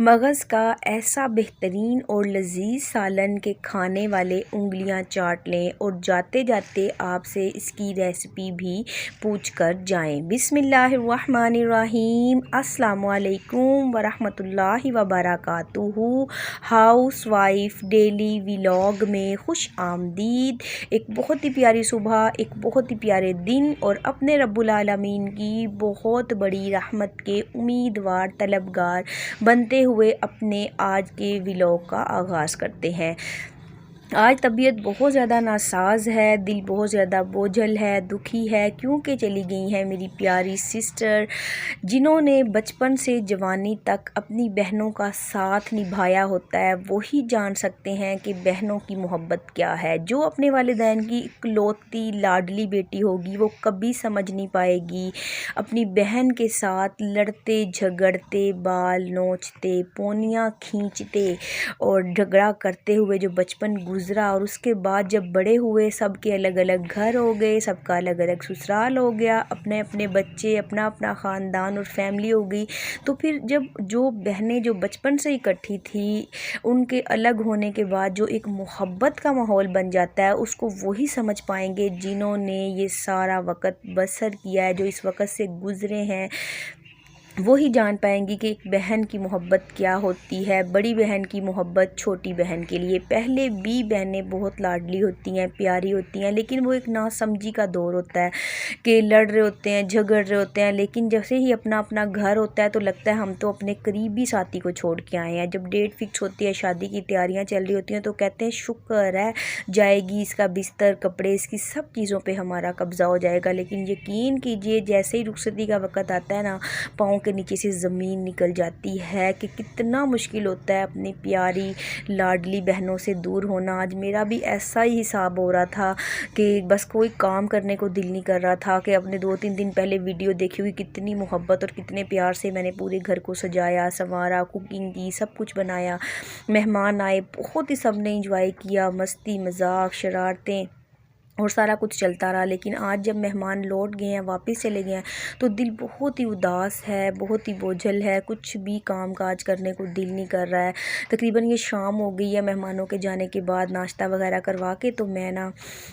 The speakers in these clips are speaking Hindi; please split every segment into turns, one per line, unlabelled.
मगज़ का ऐसा बेहतरीन और लज़ीज़ सालन के खाने वाले उंगलियां चाट लें और जाते जाते आपसे इसकी रेसिपी भी पूछ कर जाएँ। बिस्मिल्लाहिर्रहमानिर्रहीम। अस्सलामु अलैकुम वरहमतुल्लाहि वबरकातुहू। हाउस वाइफ डेली व्लॉग में खुश आमदीद। एक बहुत ही प्यारी सुबह, एक बहुत ही प्यारे दिन और अपने रब्बुल आलमीन की बहुत बड़ी रहमत के उम्मीदवार तलबगार बनते हुए अपने आज के व्लॉग का आगाज़ करते हैं। आज तबीयत बहुत ज़्यादा नासाज है, दिल बहुत ज़्यादा बोझल है, दुखी है क्योंकि चली गई है मेरी प्यारी सिस्टर, जिन्होंने बचपन से जवानी तक अपनी बहनों का साथ निभाया होता है। वही जान सकते हैं कि बहनों की मोहब्बत क्या है। जो अपने वालिदैन की इकलौती लाडली बेटी होगी वो कभी समझ नहीं पाएगी। अपनी बहन के साथ लड़ते झगड़ते, बाल नोचते, पोनियाँ खींचते और झगड़ा करते हुए जो बचपन गुज़रा और उसके बाद जब बड़े हुए सबके अलग अलग घर हो गए, सबका अलग अलग ससुराल हो गया, अपने अपने बच्चे, अपना अपना ख़ानदान और फैमिली हो गई। तो फिर जब जो बहनें जो बचपन से इकट्ठी थी उनके अलग होने के बाद जो एक मोहब्बत का माहौल बन जाता है, उसको वही समझ पाएंगे जिन्होंने ये सारा वक़्त बसर किया है, जो इस वक़्त से गुज़रे हैं। वही जान पाएंगी कि एक बहन की मोहब्बत क्या होती है, बड़ी बहन की मोहब्बत छोटी बहन के लिए। पहले भी बहनें बहुत लाडली होती हैं, प्यारी होती हैं, लेकिन वो एक नासमझी का दौर होता है कि लड़ रहे होते हैं, झगड़ रहे होते हैं, लेकिन जैसे ही अपना अपना घर होता है तो लगता है हम तो अपने करीबी साथी को छोड़ के आए हैं। जब डेट फिक्स होती है, शादी की तैयारियां चल रही होती हैं, तो कहते हैं शुक्र है जाएगी इसका बिस्तर, कपड़े, इसकी सब चीज़ों पे हमारा कब्ज़ा हो जाएगा। लेकिन यकीन कीजिए जैसे ही रुखसती का वक़्त आता है ना, पाँव के नीचे से ज़मीन निकल जाती है कि कितना मुश्किल होता है अपनी प्यारी लाडली बहनों से दूर होना। आज मेरा भी ऐसा ही हिसाब हो रहा था कि बस कोई काम करने को दिल नहीं कर रहा था कि अपने 2-3 दिन पहले वीडियो देखी हुई कितनी मोहब्बत और कितने प्यार से मैंने पूरे घर को सजाया संवारा, कुकिंग की, सब कुछ बनाया, मेहमान आए, बहुत ही सब ने इंजॉय किया, मस्ती मजाक शरारतें और सारा कुछ चलता रहा। लेकिन आज जब मेहमान लौट गए हैं, वापस चले गए हैं, तो दिल बहुत ही उदास है, बहुत ही बोझल है, कुछ भी काम काज करने को दिल नहीं कर रहा है। तकरीबन ये शाम हो गई है मेहमानों के जाने के बाद, नाश्ता वगैरह करवा के तो मैं ना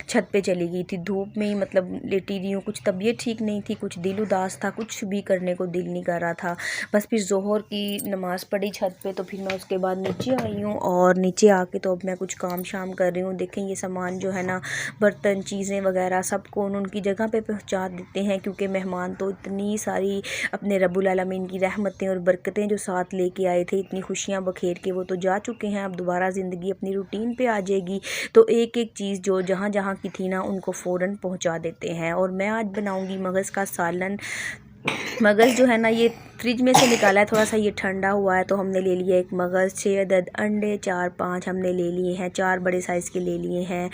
छत पे चली गई थी, धूप में ही मतलब लेटी रही हूँ। कुछ तबीयत ठीक नहीं थी, कुछ दिल उदास था, कुछ भी करने को दिल नहीं कर रहा था। बस फिर ज़ोहर की नमाज़ पढ़ी छत पे, तो फिर मैं उसके बाद नीचे आई हूँ और नीचे आके तो अब मैं कुछ काम शाम कर रही हूँ। देखें ये सामान जो है ना, बर्तन चीज़ें वगैरह सबको उनकी जगह पे पहुंचा देते हैं, क्योंकि मेहमान तो इतनी सारी अपने रब्बुल आलमीन की रहमतें और बरकतें जो साथ लेके आए थे, इतनी खुशियां बखेर के वो तो जा चुके हैं। अब दोबारा ज़िंदगी अपनी रूटीन पे आ जाएगी, तो एक एक चीज़ जो जहाँ जहाँ की थी ना उनको फ़ौरन पहुंचा देते हैं। और मैं आज बनाऊंगी मगज़ का सालन। मगज़ जो है ना ये फ्रिज में से निकाला है, थोड़ा सा ये ठंडा हुआ है, तो हमने ले लिया एक मगज़, 6 अदद अंडे, 4-5 हमने ले लिए हैं, 4 बड़े साइज़ के ले लिए हैं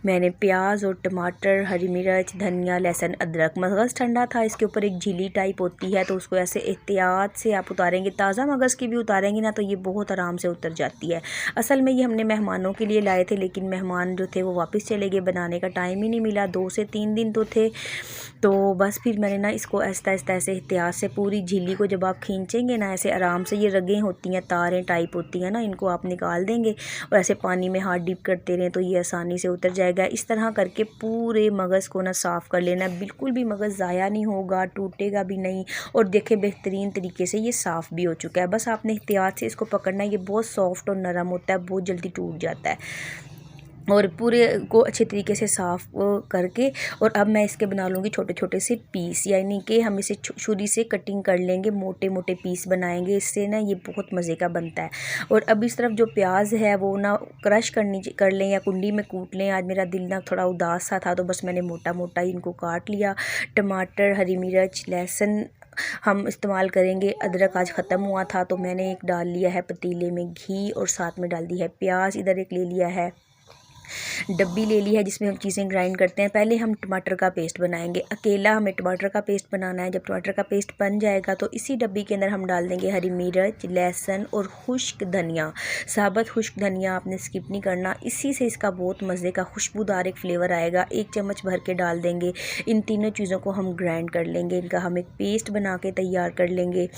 मैंने। प्याज और टमाटर, हरी मिर्च, धनिया, लहसुन, अदरक। मगज़ ठंडा था, इसके ऊपर एक झिल्ली टाइप होती है, तो उसको ऐसे एहतियात से आप उतारेंगे। ताज़ा मगज़ की भी उतारेंगे ना तो ये बहुत आराम से उतर जाती है। असल में ये हमने मेहमानों के लिए लाए थे, लेकिन मेहमान जो थे वो वापस चले गए, बनाने का टाइम ही नहीं मिला, 2 से 3 दिन तो थे। तो बस फिर मैंने ना इसको आहिस्ता आहिस्ता ऐसे एहतियात से पूरी झिल्ली को जब आप खींचेंगे ना ऐसे आराम से, ये रगें होती हैं, तारें टाइप होती हैं ना, इनको आप निकाल देंगे और ऐसे पानी में हाथ डिप करते रहें तो ये आसानी से उतर जाएगा। इस तरह करके पूरे मगज़ को ना साफ़ कर लेना, बिल्कुल भी मगज़ ज़ाया नहीं होगा, टूटेगा भी नहीं। और देखें बेहतरीन तरीके से ये साफ़ भी हो चुका है। बस आपने एहतियात से इसको पकड़ना है, ये बहुत सॉफ्ट और नरम होता है, बहुत जल्दी टूट जाता है। और पूरे को अच्छे तरीके से साफ़ करके और अब मैं इसके बना लूँगी छोटे छोटे से पीस, यानी कि हम इसे छुरी से कटिंग कर लेंगे, मोटे मोटे पीस बनाएंगे, इससे ना ये बहुत मज़े का बनता है। और अब इस तरफ जो प्याज है वो ना क्रश कर लें या कुंडी में कूट लें। आज मेरा दिल ना थोड़ा उदास सा था तो बस मैंने मोटा मोटा इनको काट लिया। टमाटर, हरी मिर्च, लहसुन हम इस्तेमाल करेंगे, अदरक आज ख़त्म हुआ था तो मैंने एक डाल लिया है पतीले में घी और साथ में डाल दी है प्याज। इधर एक ले लिया है डब्बी, ले ली है जिसमें हम चीज़ें ग्राइंड करते हैं। पहले हम टमाटर का पेस्ट बनाएंगे, अकेला हमें टमाटर का पेस्ट बनाना है। जब टमाटर का पेस्ट बन जाएगा तो इसी डब्बी के अंदर हम डाल देंगे हरी मिर्च, लहसुन और खुश्क धनिया। साबुत खुश्क धनिया आपने स्किप नहीं करना, इसी से इसका बहुत मज़े का खुशबूदार एक फ्लेवर आएगा। 1 चम्मच भर के डाल देंगे। इन तीनों चीज़ों को हम ग्राइंड कर लेंगे, इनका हम एक पेस्ट बना के तैयार कर लेंगे।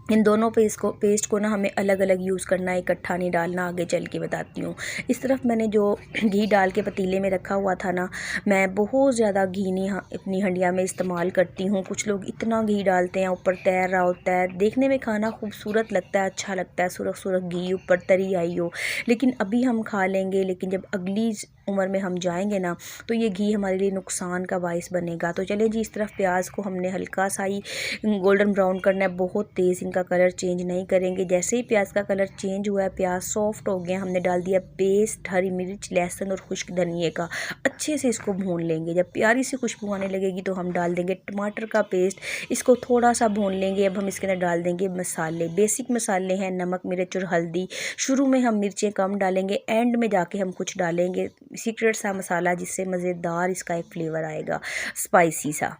इन दोनों पेस्ट को ना हमें अलग अलग यूज़ करना है, इकट्ठा नहीं डालना, आगे चल के बताती हूँ। इस तरफ मैंने जो घी डाल के पतीले में रखा हुआ था ना, मैं बहुत ज़्यादा घी नहीं अपनी हंडिया में इस्तेमाल करती हूँ। कुछ लोग इतना घी डालते हैं, ऊपर तैर रहा होता है, देखने में खाना खूबसूरत लगता है, अच्छा लगता है, सुरख सुरख घी ऊपर तरी आई हो। लेकिन अभी हम खा लेंगे, लेकिन जब अगली उम्र में हम जाएंगे ना, तो ये घी हमारे लिए नुकसान का बाइस बनेगा। तो चलें जी, इस तरफ प्याज को हमने हल्का सा ही गोल्डन ब्राउन करना है, बहुत तेज़ इनका कलर चेंज नहीं करेंगे। जैसे ही प्याज का कलर चेंज हुआ है, प्याज सॉफ्ट हो गया, हमने डाल दिया पेस्ट हरी मिर्च, लहसुन और खुश्क धनिए का। अच्छे से इसको भून लेंगे। जब प्यारी सी खुशबू आने लगेगी तो हम डाल देंगे टमाटर का पेस्ट। इसको थोड़ा सा भून लेंगे। अब हम इसके अंदर डाल देंगे मसाले। बेसिक मसाले हैं नमक, मिर्च और हल्दी। शुरू में हम मिर्चें कम डालेंगे, एंड में जाके हम कुछ डालेंगे सीक्रेट सा मसाला, जिससे मज़ेदार इसका एक फ्लेवर आएगा, स्पाइसी सा।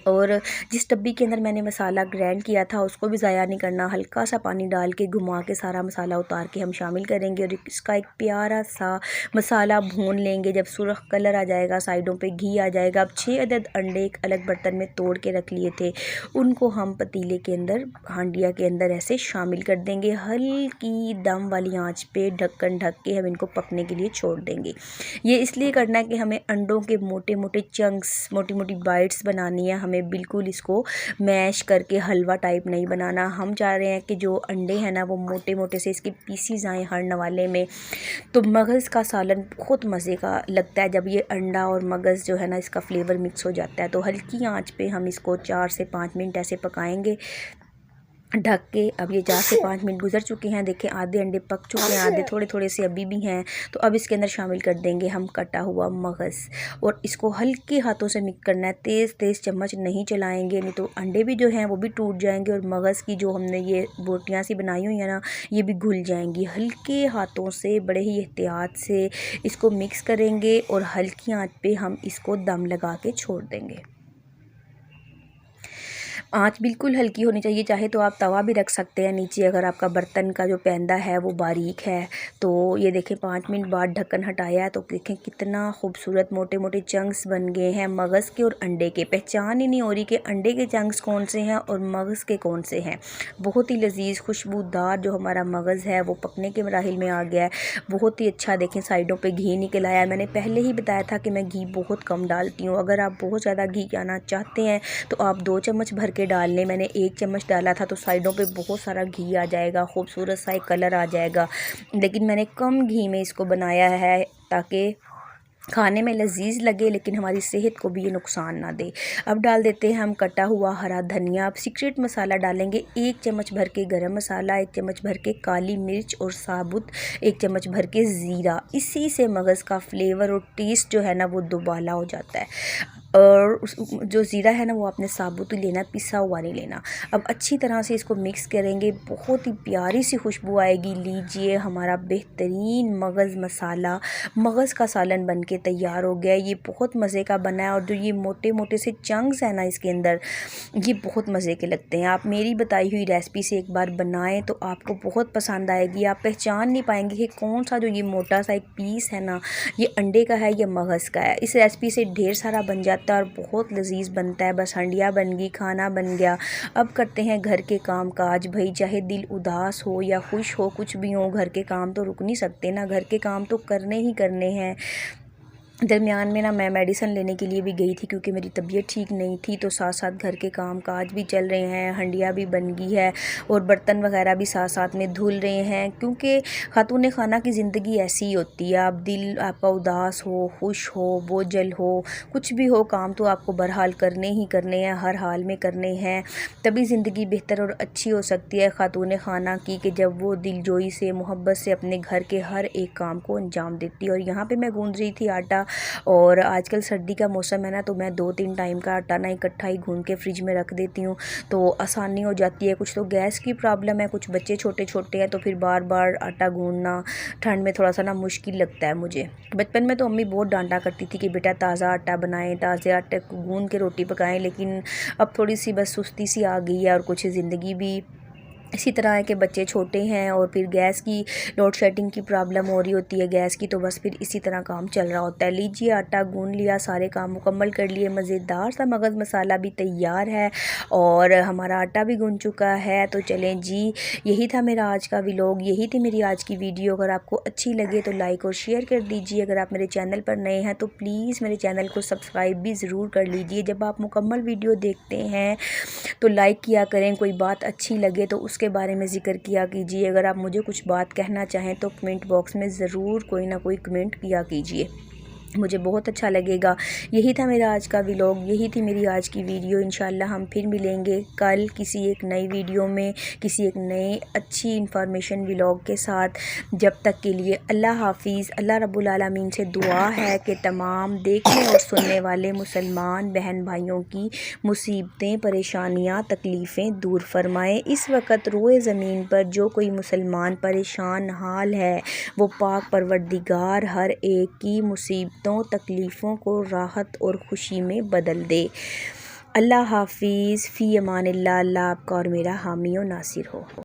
और जिस डब्बी के अंदर मैंने मसाला ग्राइंड किया था उसको भी ज़ाया नहीं करना। हल्का सा पानी डाल के घुमा के सारा मसाला उतार के हम शामिल करेंगे और इसका एक प्यारा सा मसाला भून लेंगे। जब सुर्ख कलर आ जाएगा, साइडों पे घी आ जाएगा। अब 6 अदद अंडे एक अलग बर्तन में तोड़ के रख लिए थे, उनको हम पतीले के अंदर, हांडिया के अंदर ऐसे शामिल कर देंगे। हल्की दम वाली आँच पे ढक्कन ढक के हम इनको पकने के लिए छोड़ देंगे। ये इसलिए करना है कि हमें अंडों के मोटे मोटे चंक्स, मोटी मोटी बाइट्स बनानी है। हमें बिल्कुल इसको मैश करके हलवा टाइप नहीं बनाना। हम चाह रहे हैं कि जो अंडे हैं ना, वो मोटे मोटे से इसके पीसीज आएँ हर नवाले में। तो मगज़ का सालन बहुत मज़े का लगता है जब ये अंडा और मगज़ जो है ना, इसका फ्लेवर मिक्स हो जाता है। तो हल्की आंच पे हम इसको 4 से 5 मिनट ऐसे पकाएंगे ढक के। अब ये 4 से 5 मिनट गुजर चुके हैं। देखें, आधे अंडे पक चुके हैं, आधे थोड़े थोड़े से अभी भी हैं। तो अब इसके अंदर शामिल कर देंगे हम कटा हुआ मगज़ और इसको हल्के हाथों से मिक्स करना है। तेज़ तेज़ चम्मच नहीं चलाएंगे, नहीं तो अंडे भी जो हैं वो भी टूट जाएंगे और मगज़ की जो हमने ये बोटियाँ सी बनाई हुई हैं ना, ये भी घुल जाएंगी। हल्के हाथों से बड़े ही एहतियात से इसको मिक्स करेंगे और हल्की आंच पे हम इसको दम लगा के छोड़ देंगे। आँच बिल्कुल हल्की होनी चाहिए। चाहे तो आप तवा भी रख सकते हैं नीचे, अगर आपका बर्तन का जो पैंदा है वो बारीक है। तो ये देखें, 5 मिनट बाद ढक्कन हटाया है तो देखें कितना खूबसूरत मोटे मोटे चंक्स बन गए हैं मगज़ के और अंडे के। पहचान ही नहीं हो रही कि अंडे के चंक्स कौन से हैं और मगज़ के कौन से हैं। बहुत ही लजीज खुशबूदार जो हमारा मगज़ है वो पकने के मराहिल में आ गया है। बहुत ही अच्छा। देखें, साइडों पे घी निकल आया है। मैंने पहले ही बताया था कि मैं घी बहुत कम डालती हूँ। अगर आप बहुत ज़्यादा घी खाना चाहते हैं तो आप 2 चम्मच भर के डाल लें। मैंने 1 चम्मच डाला था तो साइडों पे बहुत सारा घी आ जाएगा, खूबसूरत सा एक कलर आ जाएगा। लेकिन मैंने कम घी में इसको बनाया है ताकि खाने में लजीज लगे, लेकिन हमारी सेहत को भी ये नुकसान ना दे। अब डाल देते हैं हम कटा हुआ हरा धनिया। अब सीक्रेट मसाला डालेंगे, 1 चम्मच भर के गरम मसाला, 1 चम्मच भर के काली मिर्च और साबुत 1 चम्मच भर के ज़ीरा। इसी से मगज़ का फ्लेवर और टेस्ट जो है ना वो दुबाला हो जाता है। और जो ज़ीरा है ना वो आपने साबुत ही लेना, पिसा हुआ नहीं लेना। अब अच्छी तरह से इसको मिक्स करेंगे, बहुत ही प्यारी सी खुशबू आएगी। लीजिए, हमारा बेहतरीन मगज़ मसाला, मगज़ का सालन बन के तैयार हो गया। ये बहुत मज़े का बना है और जो ये मोटे मोटे से चंक्स हैं ना इसके अंदर, ये बहुत मज़े के लगते हैं। आप मेरी बताई हुई रेसिपी से एक बार बनाएं तो आपको बहुत पसंद आएगी। आप पहचान नहीं पाएंगे कि कौन सा जो ये मोटा सा एक पीस है ना, ये अंडे का है या मगज़ का है। इस रेसिपी से ढेर सारा बन जाता है और बहुत लजीज बनता है। बस हंडिया बन गई, खाना बन गया। अब करते हैं घर के काम काज। भाई, चाहे दिल उदास हो या खुश हो, कुछ भी हो, घर के काम तो रुक नहीं सकते ना, घर के काम तो करने ही करने हैं। दरमियान में ना मैं मेडिसिन लेने के लिए भी गई थी क्योंकि मेरी तबीयत ठीक नहीं थी। तो साथ साथ घर के काम काज भी चल रहे हैं, हंडिया भी बन गई है और बर्तन वगैरह भी साथ साथ में धुल रहे हैं। क्योंकि खातून खाना की ज़िंदगी ऐसी ही होती है। आप दिल आपका उदास हो, खुश हो, बोझल हो, कुछ भी हो, काम तो आपको बहरहाल करने ही करने हैं, हर हाल में करने हैं। तभी ज़िंदगी बेहतर और अच्छी हो सकती है खातून खाना की, कि जब वो दिलजोई से, मोहब्बत से अपने घर के हर एक काम को अंजाम देती है। और यहाँ पे मैं गूंद रही थी आटा, और आजकल सर्दी का मौसम है ना, तो मैं 2-3 टाइम का आटा ना इकट्ठा ही गूंद के फ्रिज में रख देती हूँ, तो आसानी हो जाती है। कुछ तो गैस की प्रॉब्लम है, कुछ बच्चे छोटे छोटे हैं, तो फिर बार बार आटा गूंदना ठंड में थोड़ा सा ना मुश्किल लगता है मुझे। बचपन में तो अम्मी बहुत डांटा करती थी कि बेटा ताज़ा आटा बनाएं, ताज़े आटे को गूंद के रोटी पकाएं, लेकिन अब थोड़ी सी बस सुस्ती सी आ गई है और कुछ ज़िंदगी भी इसी तरह है कि बच्चे छोटे हैं और फिर गैस की लोड शेडिंग की प्रॉब्लम हो रही होती है गैस की, तो बस फिर इसी तरह काम चल रहा होता है। लीजिए आटा गूंद लिया, सारे काम मुकम्मल कर लिए, मज़ेदार सा मगज़ मसाला भी तैयार है और हमारा आटा भी गूंद चुका है। तो चलें जी, यही था मेरा आज का व्लॉग, यही थी मेरी आज की वीडियो। अगर आपको अच्छी लगे तो लाइक और शेयर कर दीजिए। अगर आप मेरे चैनल पर नए हैं तो प्लीज़ मेरे चैनल को सब्सक्राइब भी ज़रूर कर लीजिए। जब आप मुकम्मल वीडियो देखते हैं तो लाइक किया करें, कोई बात अच्छी लगे तो उसके बारे में ज़िक्र किया कीजिए। अगर आप मुझे कुछ बात कहना चाहें तो कमेंट बॉक्स में ज़रूर कोई ना कोई कमेंट किया कीजिए, मुझे बहुत अच्छा लगेगा। यही था मेरा आज का व्लॉग, यही थी मेरी आज की वीडियो। इंशाल्लाह हम फिर मिलेंगे कल किसी एक नई वीडियो में, किसी एक नए अच्छी इन्फॉर्मेशन व्लॉग के साथ। जब तक के लिए अल्लाह हाफिज़। अल्लाह रब्बुल आलमीन से दुआ है कि तमाम देखने और सुनने वाले मुसलमान बहन भाइयों की मुसीबतें, परेशानियाँ, तकलीफ़ें दूर फरमाए। इस वक्त रोए ज़मीन पर जो कोई मुसलमान परेशान हाल है, वो पाक परवरदिगार हर एक की मुसीबतों, तकलीफ़ों को राहत और ख़ुशी में बदल दे। अल्लाह हाफिज़। फ़ी अमानिल्लाह। अल्लाह आपका और मेरा हामी और नासिर हो।